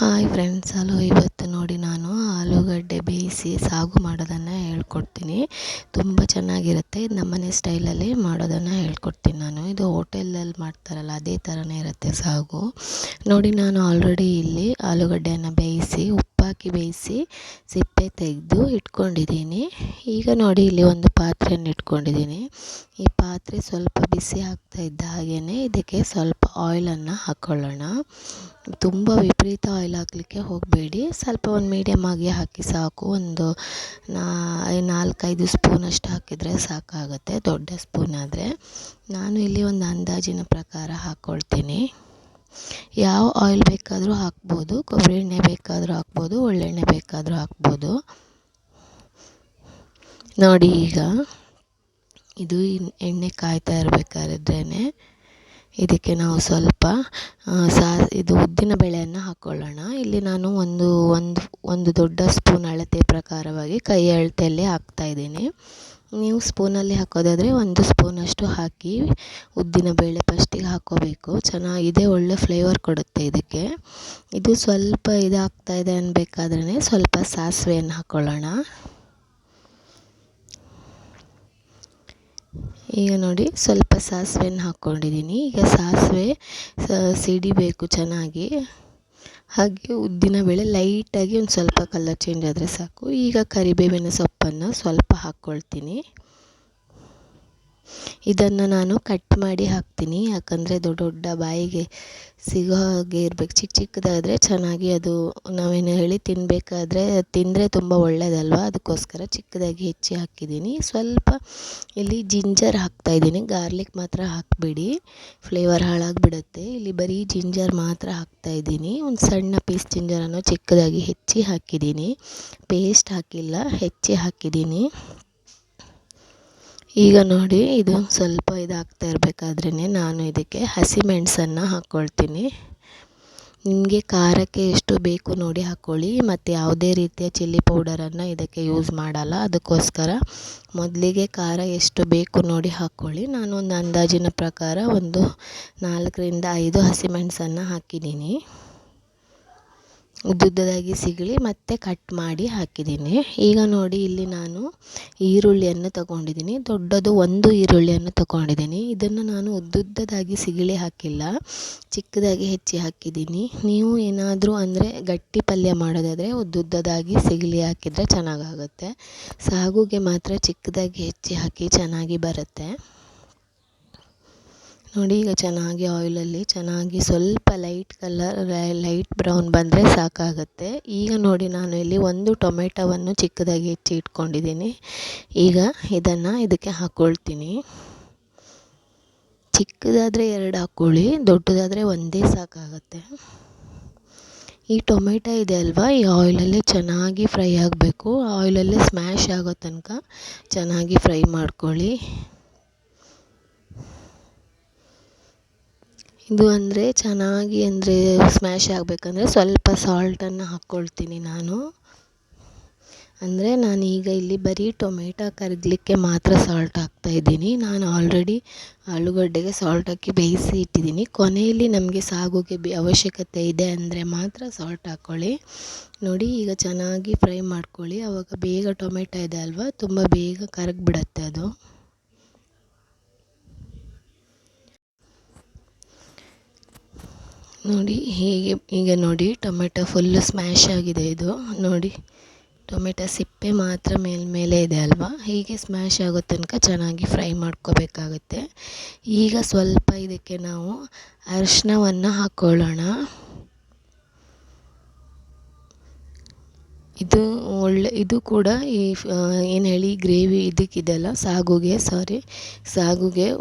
Hi friends, hello. ಇವತ್ತು ನೋಡಿ ನಾನು ಆಲೂಗಡ್ಡೆ ಬೇಯಿಸಿ ಸಾಗು ಮಾಡೋದನ್ನು ಹೇಳ್ಕೊಡ್ತೀನಿ. ತುಂಬ ಚೆನ್ನಾಗಿರುತ್ತೆ. ಇದು ನಮ್ಮನೆ ಸ್ಟೈಲಲ್ಲಿ ಮಾಡೋದನ್ನು ಹೇಳ್ಕೊಡ್ತೀನಿ ನಾನು. ಇದು ಹೋಟೆಲಲ್ಲಿ ಮಾಡ್ತಾರಲ್ಲ ಅದೇ ಥರನೇ ಇರುತ್ತೆ ಸಾಗು. ನೋಡಿ, ನಾನು ಆಲ್ರೆಡಿ ಇಲ್ಲಿ ಆಲೂಗಡ್ಡೆಯನ್ನು ಬೇಯಿಸಿ ಉಪ್ಪಾಕಿ ಬೇಯಿಸಿ ಸಿಪ್ಪೆ ತೆಗೆದು ಇಟ್ಕೊಂಡಿದ್ದೀನಿ. ಈಗ ನೋಡಿ, ಇಲ್ಲಿ ಒಂದು ಪಾತ್ರೆಯನ್ನು ಇಟ್ಕೊಂಡಿದ್ದೀನಿ. ಈ ಪಾತ್ರೆ ಸ್ವಲ್ಪ ಬಿಸಿ ಆಗ್ತಾ ಇದ್ದ ಹಾಗೆಯೇ ಇದಕ್ಕೆ ಸ್ವಲ್ಪ ಆಯಿಲನ್ನು ಹಾಕ್ಕೊಳ್ಳೋಣ. ತುಂಬ ವಿಪರೀತ ಆಯಿಲ್ ಹಾಕಲಿಕ್ಕೆ ಹೋಗಬೇಡಿ. ಸ್ವಲ್ಪ ಒಂದು ಮೀಡಿಯಮ್ ಆಗಿ ಹಾಕಿ ಸಾಕು. ಒಂದು 4-5 ಸ್ಪೂನಷ್ಟು ಹಾಕಿದರೆ ಸಾಕಾಗುತ್ತೆ, ದೊಡ್ಡ ಸ್ಪೂನ್ ಆದರೆ. ನಾನು ಇಲ್ಲಿ ಒಂದು ಅಂದಾಜಿನ ಪ್ರಕಾರ ಹಾಕ್ಕೊಳ್ತೀನಿ. ಯಾವ ಆಯಿಲ್ ಬೇಕಾದರೂ ಹಾಕ್ಬೋದು. ಕೊಬ್ಬರಿ ಎಣ್ಣೆ ಬೇಕಾದರೂ ಹಾಕ್ಬೋದು, ಒಳ್ಳೆಣ್ಣೆ ಬೇಕಾದರೂ ಹಾಕ್ಬೋದು. ನೋಡಿ, ಈಗ ಇದು ಎಣ್ಣೆ ಕಾಯ್ತಾ ಇರಬೇಕಾದ್ರೇ ಇದಕ್ಕೆ ನಾವು ಸ್ವಲ್ಪ ಇದು ಉದ್ದಿನ ಬೇಳೆಯನ್ನು ಹಾಕ್ಕೊಳ್ಳೋಣ. ಇಲ್ಲಿ ನಾನು ಒಂದು ದೊಡ್ಡ ಸ್ಪೂನ್ ಅಳತೆ ಪ್ರಕಾರವಾಗಿ ಕೈ ಅಳತೆಯಲ್ಲಿ ಹಾಕ್ತಾಯಿದ್ದೀನಿ. ನೀವು ಸ್ಪೂನಲ್ಲಿ ಹಾಕೋದಾದರೆ 1 ಸ್ಪೂನಷ್ಟು ಹಾಕಿ ಉದ್ದಿನ ಬೇಳೆ ಫಸ್ಟಿಗೆ ಹಾಕ್ಕೋಬೇಕು. ಚೆನ್ನಾಗಿದೆ, ಒಳ್ಳೆ ಫ್ಲೇವರ್ ಕೊಡುತ್ತೆ ಇದಕ್ಕೆ. ಇದು ಸ್ವಲ್ಪ ಇದಾಗ್ತಾಯಿದೆ ಅನ್ಬೇಕಾದ್ರೇ ಸ್ವಲ್ಪ ಸಾಸಿವೆಯನ್ನು ಹಾಕ್ಕೊಳ್ಳೋಣ. ಈಗ ನೋಡಿ, ಸ್ವಲ್ಪ ಸಾಸಿವೆಯನ್ನು ಹಾಕ್ಕೊಂಡಿದ್ದೀನಿ. ಈಗ ಸಾಸಿವೆ ಸಿಡಿಬೇಕು ಚೆನ್ನಾಗಿ. ಹಾಗೆ ಉದ್ದಿನ ಬೇಳೆ ಲೈಟಾಗಿ ಒಂದು ಸ್ವಲ್ಪ ಕಲರ್ ಚೇಂಜ್ ಆದರೆ ಸಾಕು. ಈಗ ಕರಿಬೇವಿನ ಸೊಪ್ಪನ್ನು ಸ್ವಲ್ಪ ಹಾಕ್ಕೊಳ್ತೀನಿ. ಇದನ್ನು ನಾನು ಕಟ್ ಮಾಡಿ ಹಾಕ್ತೀನಿ, ಯಾಕಂದರೆ ದೊಡ್ಡ ಬಾಯಿಗೆ ಸಿಗೋ ಹಾಗೆ ಇರಬೇಕು. ಚಿಕ್ಕದಾದರೆ ಚೆನ್ನಾಗಿ ಅದು ನಾವೇನು ಹೇಳಿ ತಿನ್ನಬೇಕಾದ್ರೆ ತಿಂದರೆ ತುಂಬ ಒಳ್ಳೆಯದಲ್ವ, ಅದಕ್ಕೋಸ್ಕರ ಚಿಕ್ಕದಾಗಿ ಹೆಚ್ಚಿ ಹಾಕಿದ್ದೀನಿ. ಸ್ವಲ್ಪ ಇಲ್ಲಿ ಜಿಂಜರ್ ಹಾಕ್ತಾಯಿದ್ದೀನಿ. ಗಾರ್ಲಿಕ್ ಮಾತ್ರ ಹಾಕಬೇಡಿ, ಫ್ಲೇವರ್ ಹಾಳಾಗಿಬಿಡುತ್ತೆ. ಇಲ್ಲಿ ಬರೀ ಜಿಂಜರ್ ಮಾತ್ರ ಹಾಕ್ತಾಯಿದ್ದೀನಿ. ಒಂದು ಸಣ್ಣ ಪೀಸ್ ಜಿಂಜರನ್ನು ಚಿಕ್ಕದಾಗಿ ಹೆಚ್ಚಿ ಹಾಕಿದ್ದೀನಿ. ಪೇಸ್ಟ್ ಹಾಕಿಲ್ಲ, ಹೆಚ್ಚಿ ಹಾಕಿದ್ದೀನಿ. ಈಗ ನೋಡಿ, ಇದು ಸ್ವಲ್ಪ ಇದಾಗ್ತಾ ಇರಬೇಕಾದ್ರೇ ನಾನು ಇದಕ್ಕೆ ಹಸಿಮೆಣಸನ್ನು ಹಾಕ್ಕೊಳ್ತೀನಿ. ನಿಮಗೆ ಖಾರಕ್ಕೆ ಎಷ್ಟು ಬೇಕು ನೋಡಿ ಹಾಕ್ಕೊಳ್ಳಿ. ಮತ್ತು ಯಾವುದೇ ರೀತಿಯ ಚಿಲ್ಲಿ ಪೌಡರನ್ನು ಇದಕ್ಕೆ ಯೂಸ್ ಮಾಡಲ್ಲ, ಅದಕ್ಕೋಸ್ಕರ ಮೊದಲಿಗೆ ಖಾರ ಎಷ್ಟು ಬೇಕು ನೋಡಿ ಹಾಕ್ಕೊಳ್ಳಿ. ನಾನು ಒಂದು ಅಂದಾಜಿನ ಪ್ರಕಾರ ಒಂದು 4-5 ಹಸಿಮೆಣಸನ್ನು ಹಾಕಿದ್ದೀನಿ. ಉದ್ದುದ್ದದಾಗಿ ಸಿಗಲಿ ಮತ್ತು ಕಟ್ ಮಾಡಿ ಹಾಕಿದ್ದೀನಿ. ಈಗ ನೋಡಿ, ಇಲ್ಲಿ ನಾನು ಈರುಳ್ಳಿಯನ್ನು ತಗೊಂಡಿದ್ದೀನಿ. ದೊಡ್ಡದು 1 ಈರುಳ್ಳಿಯನ್ನು ತಗೊಂಡಿದ್ದೀನಿ. ಇದನ್ನು ನಾನು ಉದ್ದುದ್ದದಾಗಿ ಸಿಗಲಿ ಹಾಕಿಲ್ಲ, ಚಿಕ್ಕದಾಗಿ ಹೆಚ್ಚಿ ಹಾಕಿದ್ದೀನಿ. ನೀವು ಏನಾದರೂ ಅಂದರೆ ಗಟ್ಟಿ ಪಲ್ಯ ಮಾಡೋದಾದರೆ ಉದ್ದುದ್ದದಾಗಿ ಸಿಗಲಿ ಹಾಕಿದರೆ ಚೆನ್ನಾಗಾಗುತ್ತೆ. ಸಾಗುಗೆ ಮಾತ್ರ ಚಿಕ್ಕದಾಗಿ ಹೆಚ್ಚಿ ಹಾಕಿ ಚೆನ್ನಾಗಿ ಬರುತ್ತೆ. ನೋಡಿ, ಈಗ ಚೆನ್ನಾಗಿ ಆಯಿಲಲ್ಲಿ ಚೆನ್ನಾಗಿ ಸ್ವಲ್ಪ ಲೈಟ್ ಬ್ರೌನ್ ಬಂದರೆ ಸಾಕಾಗುತ್ತೆ. ಈಗ ನೋಡಿ, ನಾನು ಇಲ್ಲಿ 1 ಟೊಮೆಟೊವನ್ನು ಚಿಕ್ಕದಾಗಿ ಹೆಚ್ಚಿ ಇಟ್ಕೊಂಡಿದ್ದೀನಿ. ಈಗ ಇದನ್ನು ಇದಕ್ಕೆ ಹಾಕ್ಕೊಳ್ತೀನಿ. ಚಿಕ್ಕದಾದರೆ 2 ಹಾಕ್ಕೊಳ್ಳಿ, ದೊಡ್ಡದಾದರೆ 1 ಸಾಕಾಗುತ್ತೆ. ಈ ಟೊಮೆಟೊ ಇದೆ ಅಲ್ವಾ, ಈ ಆಯಿಲಲ್ಲೇ ಚೆನ್ನಾಗಿ ಫ್ರೈ ಆಗಬೇಕು. ಆಯಿಲಲ್ಲೇ ಸ್ಮ್ಯಾಶ್ ಆಗೋ ತನಕ ಚೆನ್ನಾಗಿ ಫ್ರೈ ಮಾಡ್ಕೊಳ್ಳಿ. ಇದು ಅಂದರೆ ಚೆನ್ನಾಗಿ ಸ್ಮ್ಯಾಶ್ ಆಗಬೇಕಂದ್ರೆ ಸ್ವಲ್ಪ ಸಾಲ್ಟನ್ನು ಹಾಕ್ಕೊಳ್ತೀನಿ ನಾನು. ಅಂದರೆ ನಾನೀಗ ಇಲ್ಲಿ ಬರೀ ಟೊಮೆಟೊ ಕರಗಲಿಕ್ಕೆ ಮಾತ್ರ ಸಾಲ್ಟ್ ಹಾಕ್ತಾಯಿದ್ದೀನಿ. ನಾನು ಆಲ್ರೆಡಿ ಆಲೂಗಡ್ಡೆಗೆ ಸಾಲ್ಟ್ ಹಾಕಿ ಬೇಯಿಸಿ ಇಟ್ಟಿದ್ದೀನಿ. ಕೊನೆಯಲ್ಲಿ ನಮಗೆ ಸಾಗುಗೆ ಅವಶ್ಯಕತೆ ಇದೆ ಅಂದರೆ ಮಾತ್ರ ಸಾಲ್ಟ್ ಹಾಕ್ಕೊಳ್ಳಿ. ನೋಡಿ, ಈಗ ಚೆನ್ನಾಗಿ ಫ್ರೈ ಮಾಡ್ಕೊಳ್ಳಿ. ಆವಾಗ ಬೇಗ ಟೊಮೆಟೊ ಇದೆ ಅಲ್ವಾ, ತುಂಬ ಬೇಗ ಕರಗಿಬಿಡತ್ತೆ ಅದು. ನೋಡಿ, ಈಗ ನೋಡಿ, ಟೊಮೆಟೊ ಫುಲ್ಲು ಸ್ಮ್ಯಾಶ್ ಆಗಿದೆ. ಇದು ನೋಡಿ, ಟೊಮೆಟೊ ಸಿಪ್ಪೆ ಮಾತ್ರ ಮೇಲೆ ಇದೆ ಅಲ್ವಾ, ಹೀಗೆ ಸ್ಮ್ಯಾಶ್ ಆಗೋ ತನಕ ಚೆನ್ನಾಗಿ ಫ್ರೈ ಮಾಡ್ಕೋಬೇಕಾಗುತ್ತೆ. ಈಗ ಸ್ವಲ್ಪ ಇದಕ್ಕೆ ನಾವು ಅರಿಶಿನವನ್ನು ಹಾಕ್ಕೊಳ್ಳೋಣ. ಇದು ಕೂಡ ಏನು ಹೇಳಿ ಗ್ರೇವಿ ಇದಕ್ಕಿದೆಲ್ಲ ಸಾಗುಗೆ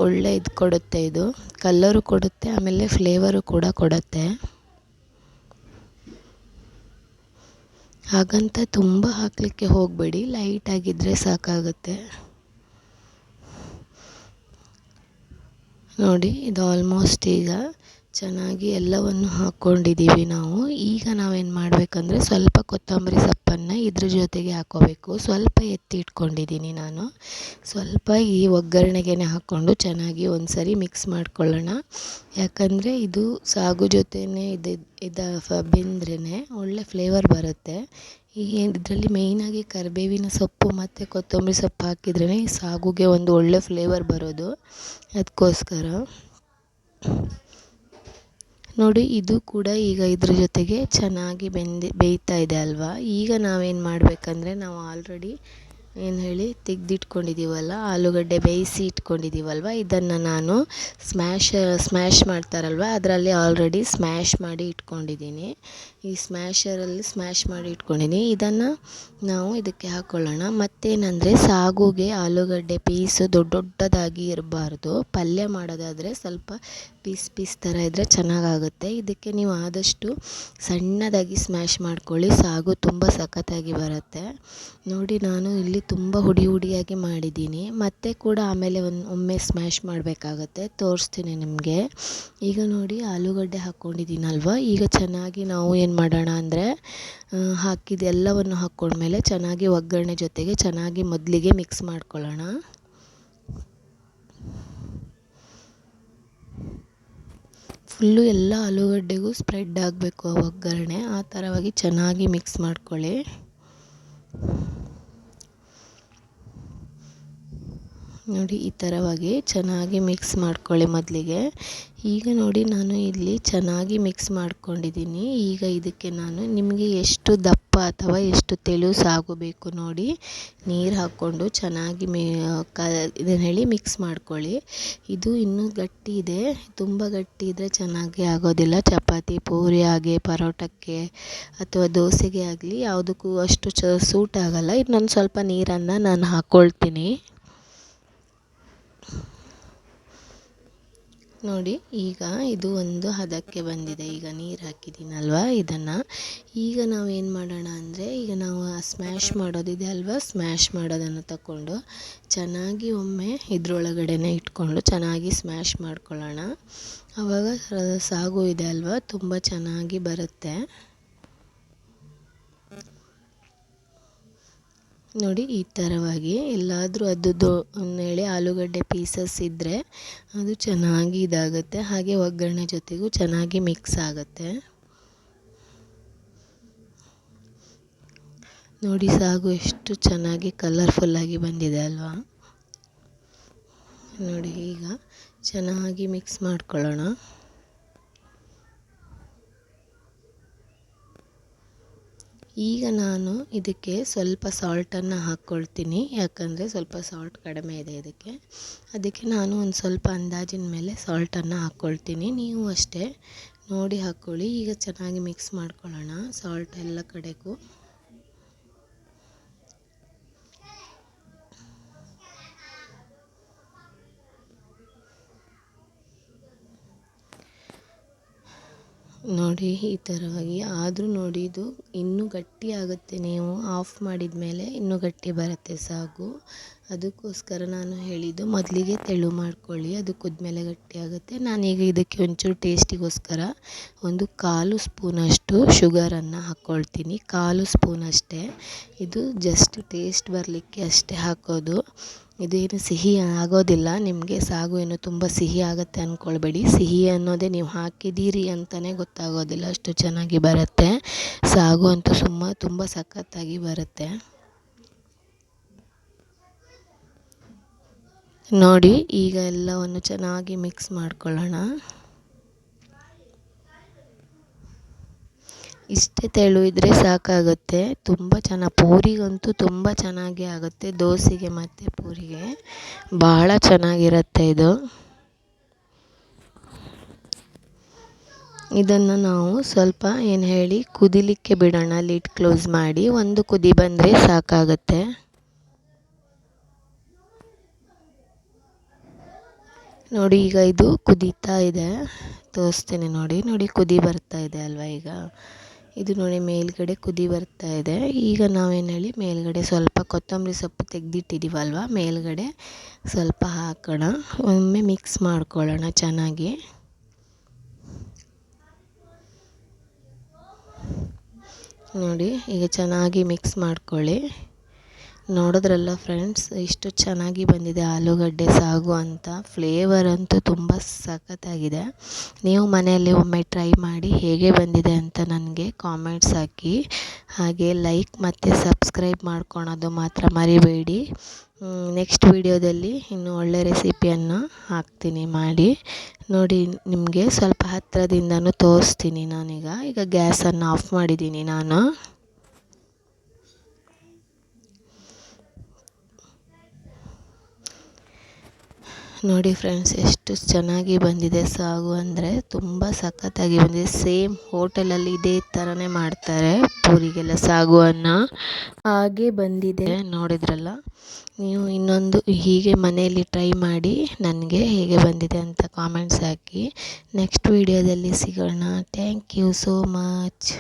ಒಳ್ಳೆ ಇದು ಕೊಡುತ್ತೆ. ಇದು ಕಲ್ಲರು ಕೊಡುತ್ತೆ, ಆಮೇಲೆ ಫ್ಲೇವರು ಕೂಡ ಕೊಡುತ್ತೆ. ಹಾಗಂತ ತುಂಬ ಹಾಕಲಿಕ್ಕೆ ಹೋಗಬೇಡಿ, ಲೈಟಾಗಿದ್ದರೆ ಸಾಕಾಗುತ್ತೆ. ನೋಡಿ, ಇದು ಆಲ್ಮೋಸ್ಟ್ ಈಗ ಚೆನ್ನಾಗಿ ಎಲ್ಲವನ್ನು ಹಾಕ್ಕೊಂಡಿದ್ದೀವಿ ನಾವು. ಈಗ ನಾವೇನು ಮಾಡಬೇಕಂದ್ರೆ ಸ್ವಲ್ಪ ಕೊತ್ತಂಬರಿ ಸೊಪ್ಪನ್ನು ಇದ್ರ ಜೊತೆಗೆ ಹಾಕ್ಕೋಬೇಕು. ಸ್ವಲ್ಪ ಎತ್ತಿ ಇಟ್ಕೊಂಡಿದ್ದೀನಿ ನಾನು. ಸ್ವಲ್ಪ ಈ ಒಗ್ಗರಣೆಗೆ ಹಾಕ್ಕೊಂಡು ಚೆನ್ನಾಗಿ ಒಂದು ಸರಿ ಮಿಕ್ಸ್ ಮಾಡ್ಕೊಳ್ಳೋಣ. ಯಾಕಂದರೆ ಇದು ಸಾಗು ಜೊತೆನೇ ಬೆಂದ್ರೇ ಒಳ್ಳೆ ಫ್ಲೇವರ್ ಬರುತ್ತೆ. ಈ ಇದರಲ್ಲಿ ಮೇಯ್ನಾಗಿ ಕರಿಬೇವಿನ ಸೊಪ್ಪು ಮತ್ತು ಕೊತ್ತಂಬರಿ ಸೊಪ್ಪು ಹಾಕಿದ್ರೇ ಈ ಸಾಗುಗೆ ಒಂದು ಒಳ್ಳೆ ಫ್ಲೇವರ್ ಬರೋದು. ಅದಕ್ಕೋಸ್ಕರ ನೋಡಿ, ಇದು ಕೂಡ ಈಗ ಇದ್ರ ಜೊತೆಗೆ ಚೆನ್ನಾಗಿ ಬೇಯ್ತಾ ಇದೆ ಅಲ್ವಾ. ಈಗ ನಾವೇನು ಮಾಡಬೇಕಂದ್ರೆ ನಾವು ಆಲ್ರೆಡಿ ತೆಗೆದಿಟ್ಕೊಂಡಿದ್ದೀವಲ್ಲ, ಆಲೂಗಡ್ಡೆ ಬೇಯಿಸಿ ಇಟ್ಕೊಂಡಿದ್ದೀವಲ್ವ, ಇದನ್ನು ನಾನು ಸ್ಮ್ಯಾಶ್ ಮಾಡ್ತಾರಲ್ವ ಅದರಲ್ಲಿ ಆಲ್ರೆಡಿ ಸ್ಮ್ಯಾಶ್ ಮಾಡಿ ಇಟ್ಕೊಂಡಿದ್ದೀನಿ. ಈ ಸ್ಮ್ಯಾಶರಲ್ಲಿ ಸ್ಮ್ಯಾಶ್ ಮಾಡಿ ಇಟ್ಕೊಂಡಿದ್ದೀನಿ. ಇದನ್ನು ನಾವು ಇದಕ್ಕೆ ಹಾಕ್ಕೊಳ್ಳೋಣ. ಮತ್ತೇನಂದರೆ ಸಾಗುಗೆ ಆಲೂಗಡ್ಡೆ ಪೀಸು ದೊಡ್ಡದಾಗಿ ಇರಬಾರ್ದು. ಪಲ್ಯ ಮಾಡೋದಾದರೆ ಸ್ವಲ್ಪ ಪೀಸ್ ಥರ ಇದ್ದರೆ ಚೆನ್ನಾಗಾಗುತ್ತೆ. ಇದಕ್ಕೆ ನೀವು ಆದಷ್ಟು ಸಣ್ಣದಾಗಿ ಸ್ಮ್ಯಾಶ್ ಮಾಡ್ಕೊಳ್ಳಿ. ಸಾಗು ತುಂಬ ಸಖತ್ತಾಗಿ ಬರುತ್ತೆ. ನೋಡಿ, ನಾನು ಇಲ್ಲಿ ತುಂಬ ಹುಡಿಯಾಗಿ ಮಾಡಿದ್ದೀನಿ. ಮತ್ತೆ ಕೂಡ ಆಮೇಲೆ ಒಮ್ಮೆ ಸ್ಮ್ಯಾಶ್ ಮಾಡಬೇಕಾಗತ್ತೆ, ತೋರಿಸ್ತೀನಿ ನಿಮಗೆ. ಈಗ ನೋಡಿ, ಆಲೂಗಡ್ಡೆ ಹಾಕ್ಕೊಂಡಿದ್ದೀನಲ್ವ, ಈಗ ಚೆನ್ನಾಗಿ ನಾವು ಏನು ಮಾಡೋಣ ಅಂದರೆ ಎಲ್ಲವನ್ನು ಹಾಕ್ಕೊಂಡ್ಮೇಲೆ ಚೆನ್ನಾಗಿ ಒಗ್ಗರಣೆ ಜೊತೆಗೆ ಚೆನ್ನಾಗಿ ಮೊದಲಿಗೆ ಮಿಕ್ಸ್ ಮಾಡ್ಕೊಳ್ಳೋಣ. ಫುಲ್ಲು ಎಲ್ಲ ಆಲೂಗಡ್ಡೆಗೂ ಸ್ಪ್ರೆಡ್ ಆಗಬೇಕು ಆ ಒಗ್ಗರಣೆ. ಆ ಥರವಾಗಿ ಚೆನ್ನಾಗಿ ಮಿಕ್ಸ್ ಮಾಡ್ಕೊಳ್ಳಿ. ನೋಡಿ, ಈ ಥರವಾಗಿ ಚೆನ್ನಾಗಿ ಮಿಕ್ಸ್ ಮಾಡ್ಕೊಳ್ಳಿ ಮೊದಲಿಗೆ. ಈಗ ನೋಡಿ, ನಾನು ಇಲ್ಲಿ ಚೆನ್ನಾಗಿ ಮಿಕ್ಸ್ ಮಾಡ್ಕೊಂಡಿದ್ದೀನಿ. ಈಗ ಇದಕ್ಕೆ ನಾನು ನಿಮಗೆ ಎಷ್ಟು ದಪ್ಪ ಅಥವಾ ಎಷ್ಟು ತೆಳು ಸಾಗು ಬೇಕು ನೋಡಿ, ನೀರು ಹಾಕ್ಕೊಂಡು ಚೆನ್ನಾಗಿ ಮಿಕ್ಸ್ ಮಾಡ್ಕೊಳ್ಳಿ. ಇದು ಇನ್ನೂ ಗಟ್ಟಿ ಇದೆ. ತುಂಬ ಗಟ್ಟಿ ಇದ್ದರೆ ಚೆನ್ನಾಗಿ ಆಗೋದಿಲ್ಲ. ಚಪಾತಿ, ಪೂರಿ ಹಾಗೆ ಪರೋಟಕ್ಕೆ ಅಥವಾ ದೋಸೆಗೆ ಆಗಲಿ ಯಾವುದಕ್ಕೂ ಅಷ್ಟು ಸೂಟ್ ಆಗೋಲ್ಲ. ಇನ್ನೊಂದು ಸ್ವಲ್ಪ ನೀರನ್ನು ನಾನು ಹಾಕ್ಕೊಳ್ತೀನಿ. ನೋಡಿ, ಈಗ ಇದು ಒಂದು ಹದಕ್ಕೆ ಬಂದಿದೆ. ಈಗ ನೀರು ಹಾಕಿದ್ದೀನಲ್ವ ಇದನ್ನು. ಈಗ ನಾವು ಏನು ಮಾಡೋಣ ಅಂದರೆ, ಈಗ ನಾವು ಸ್ಮ್ಯಾಶ್ ಮಾಡೋದಿದೆ ಅಲ್ವಾ, ಸ್ಮ್ಯಾಶ್ ಮಾಡೋದನ್ನು ತಗೊಂಡು ಚೆನ್ನಾಗಿ ಒಮ್ಮೆ ಇದ್ರೊಳಗಡೆನೇ ಇಟ್ಕೊಂಡು ಚೆನ್ನಾಗಿ ಸ್ಮ್ಯಾಶ್ ಮಾಡ್ಕೊಳ್ಳೋಣ. ಆವಾಗ ಸಾಗು ಇದೆ ಅಲ್ವಾ, ತುಂಬ ಚೆನ್ನಾಗಿ ಬರುತ್ತೆ. ನೋಡಿ, ಈ ಥರವಾಗಿ ಎಲ್ಲಾದರೂ ಆಲೂಗಡ್ಡೆ ಪೀಸಸ್ ಇದ್ದರೆ ಅದು ಚೆನ್ನಾಗಿ ಇದಾಗುತ್ತೆ. ಹಾಗೆ ಒಗ್ಗರಣೆ ಜೊತೆಗೂ ಚೆನ್ನಾಗಿ ಮಿಕ್ಸ್ ಆಗುತ್ತೆ. ನೋಡಿ, ಸಾಗು ಎಷ್ಟು ಚೆನ್ನಾಗಿ ಕಲರ್ಫುಲ್ಲಾಗಿ ಬಂದಿದೆ ಅಲ್ವಾ. ನೋಡಿ, ಈಗ ಚೆನ್ನಾಗಿ ಮಿಕ್ಸ್ ಮಾಡ್ಕೊಳ್ಳೋಣ. ಈಗ ನಾನು ಇದಕ್ಕೆ ಸ್ವಲ್ಪ ಸಾಲ್ಟನ್ನು ಹಾಕ್ಕೊಳ್ತೀನಿ. ಯಾಕಂದರೆ ಸ್ವಲ್ಪ ಸಾಲ್ಟ್ ಕಡಿಮೆ ಇದೆ ಅದಕ್ಕೆ ನಾನು ಒಂದು ಸ್ವಲ್ಪ ಅಂದಾಜಿನ ಮೇಲೆ ಸಾಲ್ಟನ್ನು ಹಾಕ್ಕೊಳ್ತೀನಿ. ನೀವು ಅಷ್ಟೇ ನೋಡಿ ಹಾಕ್ಕೊಳ್ಳಿ. ಈಗ ಚೆನ್ನಾಗಿ ಮಿಕ್ಸ್ ಮಾಡ್ಕೊಳ್ಳೋಣ ಸಾಲ್ಟ್ ಎಲ್ಲ ಕಡೆಗೂ. ನೋಡಿ, ಈ ಥರವಾಗಿ ಆದರೂ ನೋಡಿ, ಇದು ಇನ್ನೂ ಗಟ್ಟಿ ಆಗುತ್ತೆ. ನೀವು ಆಫ್ ಮಾಡಿದ ಮೇಲೆ ಇನ್ನೂ ಗಟ್ಟಿ ಬರುತ್ತೆ ಸಾಗು. ಅದಕ್ಕೋಸ್ಕರ ನಾನು ಹೇಳಿದ್ದು ಮೊದಲಿಗೆ ತೆಳು ಮಾಡ್ಕೊಳ್ಳಿ, ಅದು ಕುದ್ಮೇಲೆ ಗಟ್ಟಿ ಆಗುತ್ತೆ. ನಾನೀಗ ಇದಕ್ಕೆ ಒಂಚೂರು ಟೇಸ್ಟಿಗೋಸ್ಕರ 1/4 ಸ್ಪೂನಷ್ಟು ಶುಗರನ್ನು ಹಾಕ್ಕೊಳ್ತೀನಿ. 1/4 ಸ್ಪೂನ್ ಅಷ್ಟೇ. ಇದು ಜಸ್ಟ್ ಟೇಸ್ಟ್ ಬರಲಿಕ್ಕೆ ಅಷ್ಟೇ ಹಾಕೋದು. ಇದೇನು ಸಿಹಿ ಆಗೋದಿಲ್ಲ. ನಿಮಗೆ ಸಾಗು ಏನು ತುಂಬ ಸಿಹಿ ಆಗುತ್ತೆ ಅಂದ್ಕೊಳ್ಬೇಡಿ. ಸಿಹಿ ಅನ್ನೋದೇ ನೀವು ಹಾಕಿದ್ದೀರಿ ಅಂತಲೇ ಗೊತ್ತಾಗೋದಿಲ್ಲ, ಅಷ್ಟು ಚೆನ್ನಾಗಿ ಬರುತ್ತೆ ಸಾಗು ಅಂತೂ. ತುಂಬ ಸಖತ್ತಾಗಿ ಬರುತ್ತೆ. ನೋಡಿ, ಈಗ ಎಲ್ಲವನ್ನು ಚೆನ್ನಾಗಿ ಮಿಕ್ಸ್ ಮಾಡ್ಕೊಳ್ಳೋಣ. ಇಷ್ಟೇ ತೆಳು ಇದ್ದರೆ ಸಾಕಾಗುತ್ತೆ. ತುಂಬ ಪೂರಿಗಂತೂ ತುಂಬ ಚೆನ್ನಾಗಿ ಆಗುತ್ತೆ. ದೋಸೆಗೆ ಮತ್ತು ಪೂರಿಗೆ ಭಾಳ ಚೆನ್ನಾಗಿರುತ್ತೆ ಇದು. ಇದನ್ನು ನಾವು ಸ್ವಲ್ಪ ಕುದಿಲಿಕ್ಕೆ ಬಿಡೋಣ. ಲಿಡ್ ಕ್ಲೋಸ್ ಮಾಡಿ ಒಂದು ಕುದಿ ಬಂದರೆ ಸಾಕಾಗುತ್ತೆ. ನೋಡಿ, ಈಗ ಇದು ಕುದೀತಾ ಇದೆ, ತೋರಿಸ್ತೀನಿ ನೋಡಿ ಕುದಿ ಬರ್ತಾ ಇದೆ ಅಲ್ವಾ. ಈಗ ಇದು ನೋಡಿ ಮೇಲ್ಗಡೆ ಕುದಿ ಬರ್ತಾ ಇದೆ. ಈಗ ಮೇಲ್ಗಡೆ ಸ್ವಲ್ಪ ಕೊತ್ತಂಬರಿ ಸೊಪ್ಪು ತೆಗೆದಿಟ್ಟಿದ್ದೀವಲ್ವ, ಮೇಲ್ಗಡೆ ಸ್ವಲ್ಪ ಹಾಕೋಣ. ಒಮ್ಮೆ ಮಿಕ್ಸ್ ಮಾಡ್ಕೊಳ್ಳೋಣ ಚೆನ್ನಾಗಿ. ನೋಡಿ ಈಗ ಚೆನ್ನಾಗಿ ಮಿಕ್ಸ್ ಮಾಡ್ಕೊಳ್ಳಿ. ನೋಡಿದ್ರಲ್ಲ ಫ್ರೆಂಡ್ಸ್, ಇಷ್ಟು ಚೆನ್ನಾಗಿ ಬಂದಿದೆ ಆಲೂಗಡ್ಡೆ ಸಾಗು ಅಂತ. ಫ್ಲೇವರ್ ಅಂತೂ ತುಂಬ ಸಖತ್ತಾಗಿದೆ. ನೀವು ಮನೆಯಲ್ಲಿ ಒಮ್ಮೆ ಟ್ರೈ ಮಾಡಿ ಹೇಗೆ ಬಂದಿದೆ ಅಂತ ನನಗೆ ಕಾಮೆಂಟ್ಸ್ ಹಾಕಿ. ಹಾಗೆ ಲೈಕ್ ಮತ್ತು ಸಬ್ಸ್ಕ್ರೈಬ್ ಮಾಡ್ಕೊಳೋದು ಮಾತ್ರ ಮರಿಬೇಡಿ. ನೆಕ್ಸ್ಟ್ ವಿಡಿಯೋದಲ್ಲಿ ಇನ್ನೂ ಒಳ್ಳೆ ರೆಸಿಪಿಯನ್ನು ಹಾಕ್ತೀನಿ ಮಾಡಿ. ನೋಡಿ, ನಿಮಗೆ ಸ್ವಲ್ಪ ಹತ್ತಿರದಿಂದನೂ ತೋರಿಸ್ತೀನಿ ಈಗ ಗ್ಯಾಸನ್ನು ಆಫ್ ಮಾಡಿದ್ದೀನಿ ನಾನು. ನೋಡಿ ಫ್ರೆಂಡ್ಸ್, ಎಷ್ಟು ಚೆನ್ನಾಗಿ ಬಂದಿದೆ ಸಾಗು ಅಂದರೆ ತುಂಬ ಸಖತ್ತಾಗಿ ಬಂದಿದೆ. ಸೇಮ್ ಹೋಟೆಲಲ್ಲಿ ಇದೇ ಥರನೇ ಮಾಡ್ತಾರೆ ಪೂರಿಗೆಲ್ಲ ಸಾಗುವನ್ನು, ಹಾಗೆ ಬಂದಿದೆ. ನೋಡಿದ್ರಲ್ಲ, ನೀವು ಇನ್ನೊಂದು ಹೀಗೆ ಮನೆಯಲ್ಲಿ ಟ್ರೈ ಮಾಡಿ ನನಗೆ ಹೇಗೆ ಬಂದಿದೆ ಅಂತ ಕಾಮೆಂಟ್ಸ್ ಹಾಕಿ. ನೆಕ್ಸ್ಟ್ ವಿಡಿಯೋದಲ್ಲಿ ಸಿಗೋಣ. Thank you so much.